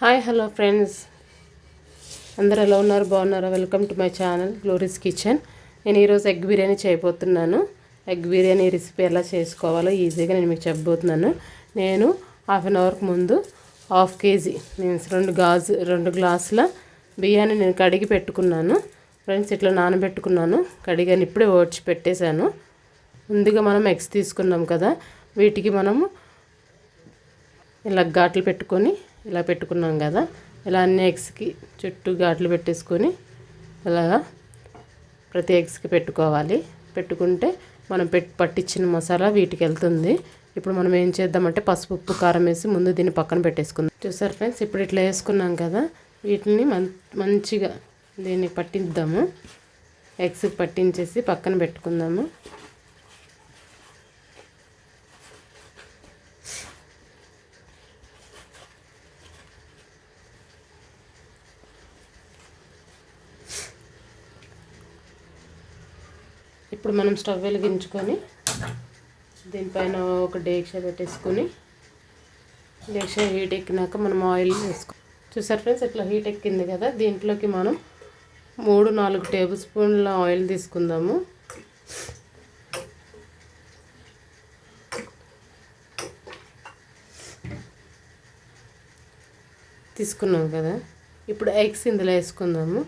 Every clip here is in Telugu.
హాయ్ హలో ఫ్రెండ్స్, అందరు ఎలా ఉన్నారు? బాగున్నారా? Welcome to my channel glories kitchen. నేను ఈరోజు ఎగ్ బిర్యానీ చేయబోతున్నాను. ఎగ్ బిర్యానీ రెసిపీ ఎలా చేసుకోవాలో ఈజీగా నేను మీకు చెప్పబోతున్నాను. నేను హాఫ్ అన్ అవర్కి ముందు హాఫ్ కేజీ మీన్స్ రెండు గ్లాసుల బియ్యాన్ని నేను కడిగి పెట్టుకున్నాను ఫ్రెండ్స్. ఇట్లా నానబెట్టుకున్నాను, కడిగాను, ఇప్పుడే ఓడ్చి పెట్టేశాను. ముందుగా మనం ఎగ్స్ తీసుకున్నాం కదా, వీటికి మనము ఇలా ఘాట్లు పెట్టుకొని ఇలా పెట్టుకున్నాం కదా, ఇలా అన్ని ఎగ్స్కి చుట్టూ ఘాట్లు పెట్టేసుకొని ఇలాగా ప్రతి ఎగ్స్కి పెట్టుకోవాలి. పెట్టుకుంటే మనం పట్టించిన మసాలా వీటికి వెళ్తుంది. ఇప్పుడు మనం ఏం చేద్దామంటే పసుపు, ఉప్పు, కారం వేసి ముందు దీన్ని పక్కన పెట్టేసుకుందాం. చూసారు ఫ్రెండ్స్, ఇప్పుడు ఇట్లా వేసుకున్నాం కదా, వీటిని మంచిగా దీన్ని పట్టిద్దాము. ఎగ్స్కి పట్టించేసి పక్కన పెట్టుకుందాము. ఇప్పుడు మనం స్టవ్ వెలిగించుకొని దీనిపైన ఒక డేక్షా పెట్టేసుకొని, డేక్షా హీట్ ఎక్కినాక మనం ఆయిల్ వేసుకో. చూసారు ఫ్రెండ్స్, ఇట్లా హీట్ ఎక్కింది కదా, దీంట్లోకి మనం 3-4 టేబుల్ స్పూన్ల ఆయిల్ తీసుకుందాము. తీసుకున్నాం కదా, ఇప్పుడు ఎగ్స్ ఇందులో వేసుకుందాము.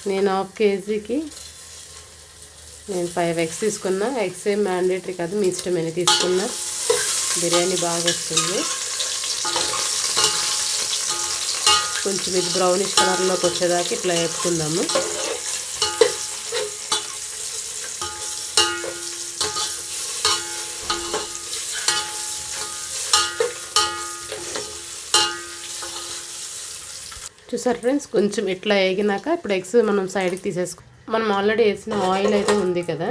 నేను హాఫ్ కేజీకి 5 ఎగ్స్ తీసుకున్నా. ఎగ్స్ ఏం మ్యాండేటరీ కాదు, మీ ఇష్టమని తీసుకున్నా. బిర్యానీ బాగా వస్తుంది. కొంచెం ఇది బ్రౌనిష్ కలర్లోకి వచ్చేదాకా ఇట్లా వేపుకుందాము. చూసారు ఫ్రెండ్స్, కొంచెం ఇట్లా వేగినాక ఇప్పుడు ఎగ్స్ మనం సైడ్కి తీసేసుకో. మనం ఆల్రెడీ వేసిన ఆయిల్ అయితే ఉంది కదా,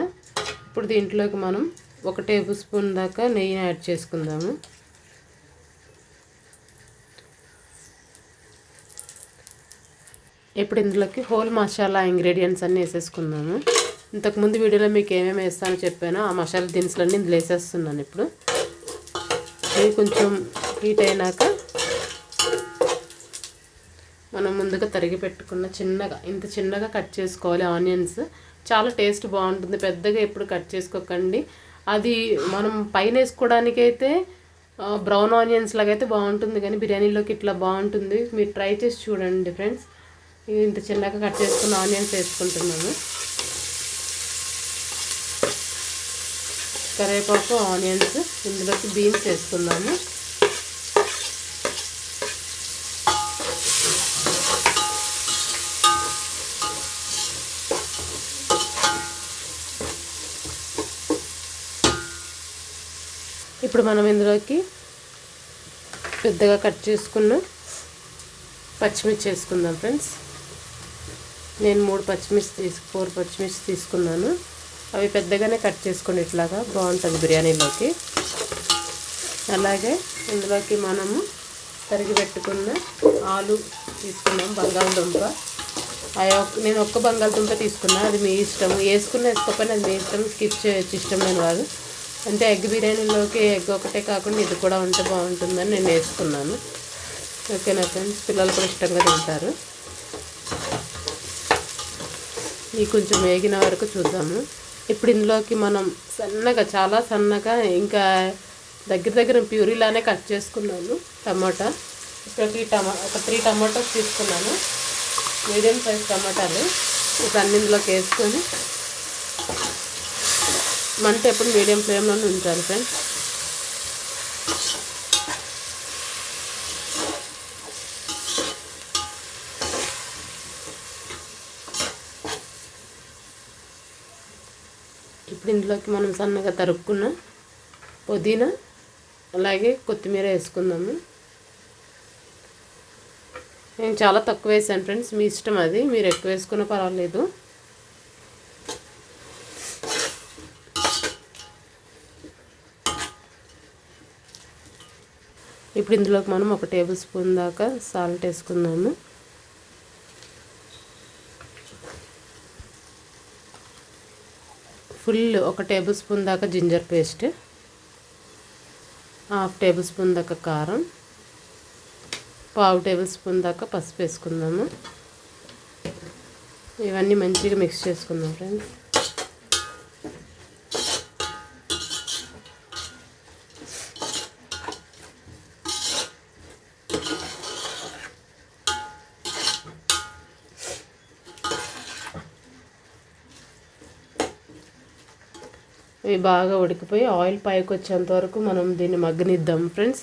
ఇప్పుడు దీంట్లోకి మనం 1 టేబుల్ స్పూన్ దాకా నెయ్యి యాడ్ చేసుకుందాము. ఇప్పుడు ఇందులోకి హోల్ మసాలా ఇంగ్రీడియంట్స్ అన్నీ వేసేసుకుందాము. ఇంతకుముందు వీడియోలో మీకు ఏమేమి వేస్తానో చెప్పానో ఆ మసాలా దినుసులన్నీ ఇందులో వేసేస్తున్నాను. ఇప్పుడు ఇది కొంచెం హీట్ అయినాక మనం ముందుగా తరిగి పెట్టుకున్న ఇంత చిన్నగా కట్ చేసుకోవాలి ఆనియన్స్. చాలా టేస్ట్ బాగుంటుంది. పెద్దగా ఎప్పుడు కట్ చేసుకోకండి. అది మనం పైన వేసుకోవడానికైతే బ్రౌన్ ఆనియన్స్ లాగైతే బాగుంటుంది, కానీ బిర్యానీలోకి ఇట్లా బాగుంటుంది. మీరు ట్రై చేసి చూడండి ఫ్రెండ్స్. ఇంత చిన్నగా కట్ చేసుకున్న ఆనియన్స్ వేసుకుంటున్నాము. కరివేపాకు, ఆనియన్స్, ఇందులోకి బీన్స్ వేసుకుందాము. ఇప్పుడు మనం ఇందులోకి పెద్దగా కట్ చేసుకున్న పచ్చిమిర్చి వేసుకుందాం ఫ్రెండ్స్. నేను 4 పచ్చిమిర్చి తీసుకున్నాను. అవి పెద్దగానే కట్ చేసుకోండి, ఇట్లాగా బాగుంటుంది బిర్యానీలోకి. అలాగే ఇందులోకి మనము తరిగి పెట్టుకున్న ఆలు తీసుకున్నాం, బంగాళదుంప. నేను ఒక్క బంగాళదుంప తీసుకున్నా, అది మీ ఇష్టం. వేసుకోకపోయినా అది మీ ఇష్టం, స్కిప్ చేయొచ్చు ఇష్టం లేని వాళ్ళు. అంటే ఎగ్ బిర్యానీలోకి ఎగ్ ఒకటే కాకుండా ఇది కూడా ఉంటే బాగుంటుందని నేను వేసుకున్నాను. ఓకేనా ఫ్రెండ్స్, పిల్లలు కూడా ఇష్టంగా తింటారు. ఇది కొంచెం వేగిన వరకు చూద్దాము. ఇప్పుడు ఇందులోకి మనం చాలా సన్నగా, ఇంకా దగ్గర ప్యూరీలానే కట్ చేసుకున్నాను టమాటా. ఇప్పటికి ఒక 3 టమాటోస్ తీసుకున్నాను, మీడియం సైజ్ టమాటాలు. ఇప్పుడు అన్ని ఇందులోకి వేసుకొని మంట ఎప్పుడు మీడియం ఫ్లేమ్లోనే ఉంచాలి ఫ్రెండ్స్. ఇప్పుడు ఇందులోకి మనం సన్నగా తరుక్కున్న పుదీనా అలాగే కొత్తిమీర వేసుకుందాము. నేను చాలా తక్కువ వేసాను ఫ్రెండ్స్, మీ ఇష్టం, అది మీరు ఎక్కువ వేసుకున్నా పర్వాలేదు. ఇప్పుడు ఇందులోకి మనం 1 టేబుల్ స్పూన్ దాకా సాల్ట్ వేసుకుందాము. ఫుల్ 1 టేబుల్ స్పూన్ దాకా జింజర్ పేస్ట్, 1/2 టేబుల్ స్పూన్ దాకా కారం, 1/2 టేబుల్ స్పూన్ దాకా పసుపు వేసుకుందాము. ఇవన్నీ మంచిగా మిక్స్ చేసుకుందాం ఫ్రెండ్స్. ఇవి బాగా ఉడికిపోయి ఆయిల్ పైకి వచ్చేంత వరకు మనం దీన్ని మగ్గనిద్దాం ఫ్రెండ్స్.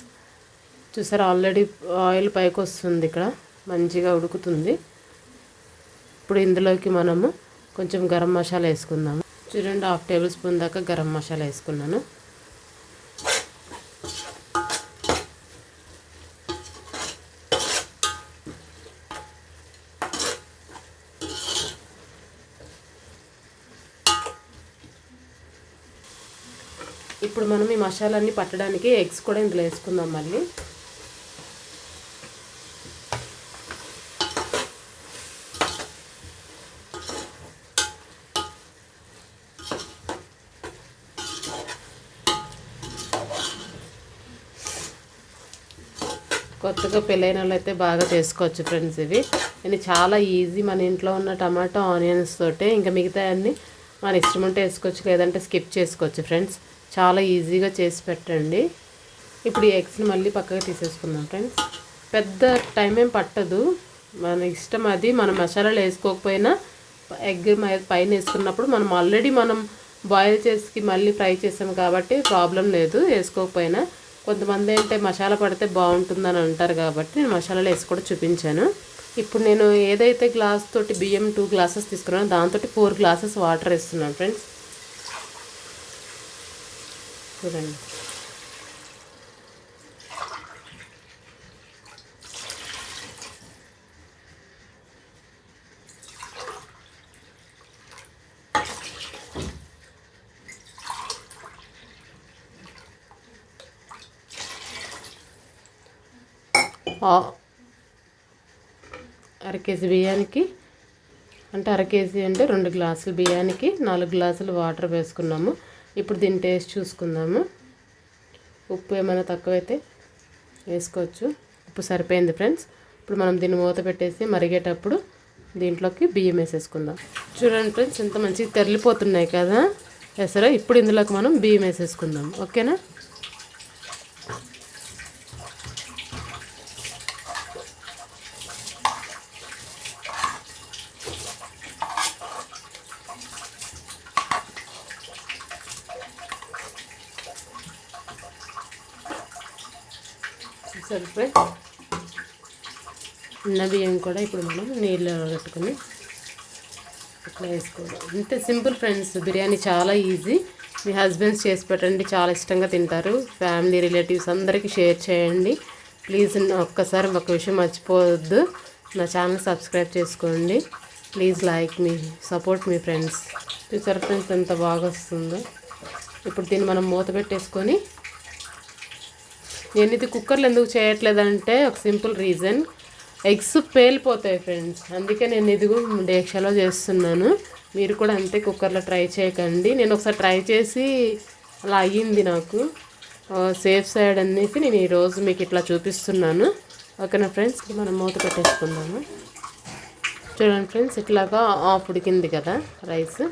చూసారా, ఆల్రెడీ ఆయిల్ పైకి వస్తుంది, ఇక్కడ మంచిగా ఉడుకుతుంది. ఇప్పుడు ఇందులోకి మనము కొంచెం గరం మసాలా వేసుకుందాము. చూడండి, 1/2 టేబుల్ స్పూన్ దాకా గరం మసాలా వేసుకున్నాను. ఇప్పుడు మనం ఈ మసాలాన్ని పట్టడానికి ఎగ్స్ కూడా ఇందులో వేసుకుందాం. మళ్ళీ కొత్తగా పెళ్ళైన వాళ్ళు అయితే బాగా చేసుకోవచ్చు ఫ్రెండ్స్. ఇది చాలా ఈజీ. మన ఇంట్లో ఉన్న టమాటో ఆనియన్స్ తోటే, ఇంకా మిగతా అన్నీ మన ఇష్టం ఉంటే వేసుకోవచ్చు, లేదంటే స్కిప్ చేసుకోవచ్చు ఫ్రెండ్స్. చాలా ఈజీగా చేసి పెట్టండి. ఇప్పుడు ఈ ఎగ్స్ని మళ్ళీ పక్కగా తీసేసుకుందాం ఫ్రెండ్స్. పెద్ద టైం ఏం పట్టదు, మన ఇష్టం అది. మనం మసాలాలు వేసుకోకపోయినా ఎగ్ పైన వేసుకున్నప్పుడు మనం ఆల్రెడీ బాయిల్ చేసి మళ్ళీ ఫ్రై చేసాం కాబట్టి ప్రాబ్లం లేదు వేసుకోకపోయినా. కొంతమంది అంటే మసాలా పడితే బాగుంటుందని అంటారు కాబట్టి నేను మసాలాలు వేసి కూడా చూపించాను. ఇప్పుడు నేను ఏదైతే గ్లాస్ తోటి బియ్యం 2 గ్లాసెస్ తీసుకున్నానో దాంతో 4 గ్లాసెస్ వాటర్ వేస్తున్నాను ఫ్రెండ్స్. చూడండి, అర కేజీ బియ్యానికి అంటే అర కేజీ అంటే 2 గ్లాసులు బియ్యానికి 4 గ్లాసులు వాటర్ వేసుకున్నాము. ఇప్పుడు దీన్ని టేస్ట్ చూసుకుందాము. ఉప్పు ఏమైనా తక్కువైతే వేసుకోవచ్చు. ఉప్పు సరిపోయింది ఫ్రెండ్స్. ఇప్పుడు మనం దీన్ని మూత పెట్టేసి మరిగేటప్పుడు దీంట్లోకి బియ్యం వేసేసుకుందాం. చూడండి ఫ్రెండ్స్, ఎంత మంచిగా తెరలిపోతున్నాయి కదా ఎసరు. ఇప్పుడు ఇందులోకి మనం బియ్యం వేసేసుకుందాం. ఓకేనా? సరిపోయి ఉన్న బియ్యం కూడా ఇప్పుడు మనం నీళ్ళు పెట్టుకుని ఇట్లా వేసుకోవాలి. అంతే సింపుల్ ఫ్రెండ్స్. బిర్యానీ చాలా ఈజీ. మీ హస్బెండ్స్ చేసి పెట్టండి, చాలా ఇష్టంగా తింటారు. ఫ్యామిలీ రిలేటివ్స్ అందరికీ షేర్ చేయండి ప్లీజ్. ఒక్కసారి ఒక విషయం మర్చిపోవద్దు, నా ఛానల్ సబ్స్క్రైబ్ చేసుకోండి please. Like me, support me friends. చూసారు ఫ్రెండ్స్ ఎంత బాగా వస్తుందో. ఇప్పుడు దీన్ని మనం మూత పెట్టేసుకొని, నేను ఇది కుక్కర్లో ఎందుకు చేయట్లేదంటే ఒక సింపుల్ రీజన్, ఎగ్స్ పేలిపోతాయి ఫ్రెండ్స్. అందుకే నేను ఇదిగో డేక్షాలో చేస్తున్నాను. మీరు కూడా అంతే, కుక్కర్లో ట్రై చేయకండి. నేను ఒకసారి ట్రై చేసి అలా అయ్యింది నాకు. సేఫ్ సైడ్ అనేసి నేను ఈరోజు మీకు ఇట్లా చూపిస్తున్నాను. ఓకేనా ఫ్రెండ్స్? మనం మూత పెట్టేసుకుందాము. చూడండి ఫ్రెండ్స్, ఇట్లాగా ఆఫ్ ఉడికింది కదా రైస్.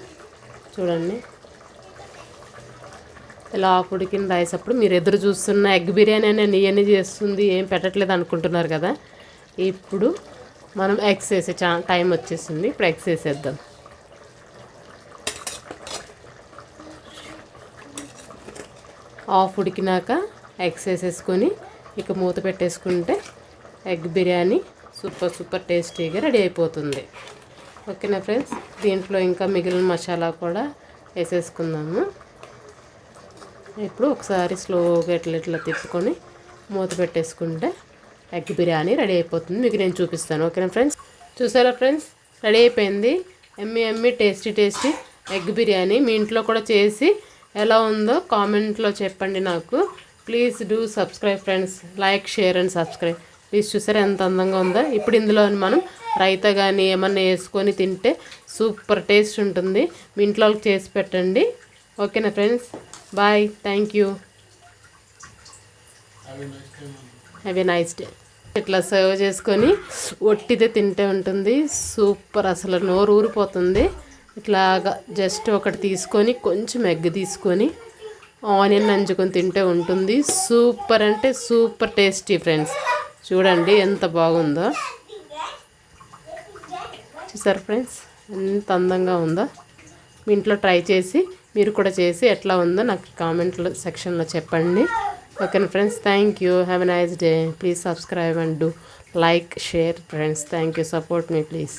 చూడండి, ఇలా ఆఫ్ ఉడికిన రైస్. అప్పుడు మీరు ఎదురు చూస్తున్న ఎగ్ బిర్యానీ అని ఇవన్నీ చేస్తుంది, ఏం పెట్టట్లేదు అనుకుంటున్నారు కదా. ఇప్పుడు మనం ఎగ్స్ వేసే టైం వచ్చేసింది. ఇప్పుడు ఎగ్స్ వేసేద్దాం. ఆఫ్ ఉడికినాక ఎగ్స్ వేసేసుకొని ఇక మూత పెట్టేసుకుంటే ఎగ్ బిర్యానీ సూపర్ టేస్టీగా రెడీ అయిపోతుంది. ఓకేనా ఫ్రెండ్స్? దీంట్లో ఇంకా మిగిలిన మసాలా కూడా వేసేసుకుందాము. ఇప్పుడు ఒకసారి స్లోగా ఇట్లా తిప్పుకొని మూత పెట్టేసుకుంటే ఎగ్ బిర్యానీ రెడీ అయిపోతుంది. మీకు నేను చూపిస్తాను. ఓకేనా ఫ్రెండ్స్? చూసారా ఫ్రెండ్స్, రెడీ అయిపోయింది. ఎమ్మి టేస్టీ ఎగ్ బిర్యానీ. మీ ఇంట్లో కూడా చేసి ఎలా ఉందో కామెంట్లో చెప్పండి నాకు. Please do subscribe friends. Like, share and subscribe please. చూసారా ఎంత అందంగా ఉందో. ఇప్పుడు ఇందులో మనం రైతా కానీ ఏమన్నా వేసుకొని తింటే సూపర్ టేస్ట్ ఉంటుంది. మీ ఇంట్లో వాళ్ళకి చేసి పెట్టండి. ఓకేనా friends? Bye, thank you. Have a nice day. ఇట్లా సర్వ్ చేసుకొని ఒట్టిదే తింటే ఉంటుంది సూపర్, అసలు నోరు ఊరిపోతుంది. ఇట్లాగా జస్ట్ ఒకటి తీసుకొని కొంచెం ఎగ్ తీసుకొని ఆనియన్ నంచుకొని తింటే ఉంటుంది సూపర్, అంటే సూపర్ టేస్టీ ఫ్రెండ్స్. చూడండి ఎంత బాగుందో, చూసారు ఫ్రెండ్స్ ఎంత అందంగా ఉందో. మీ ఇంట్లో ట్రై చేసి మీరు కూడా చేసి ఎట్లా ఉందో నాకు కామెంట్లో సెక్షన్లో చెప్పండి. Okay friends, thank you, have a nice day. Please subscribe and do like, share friends. Thank you, support me please.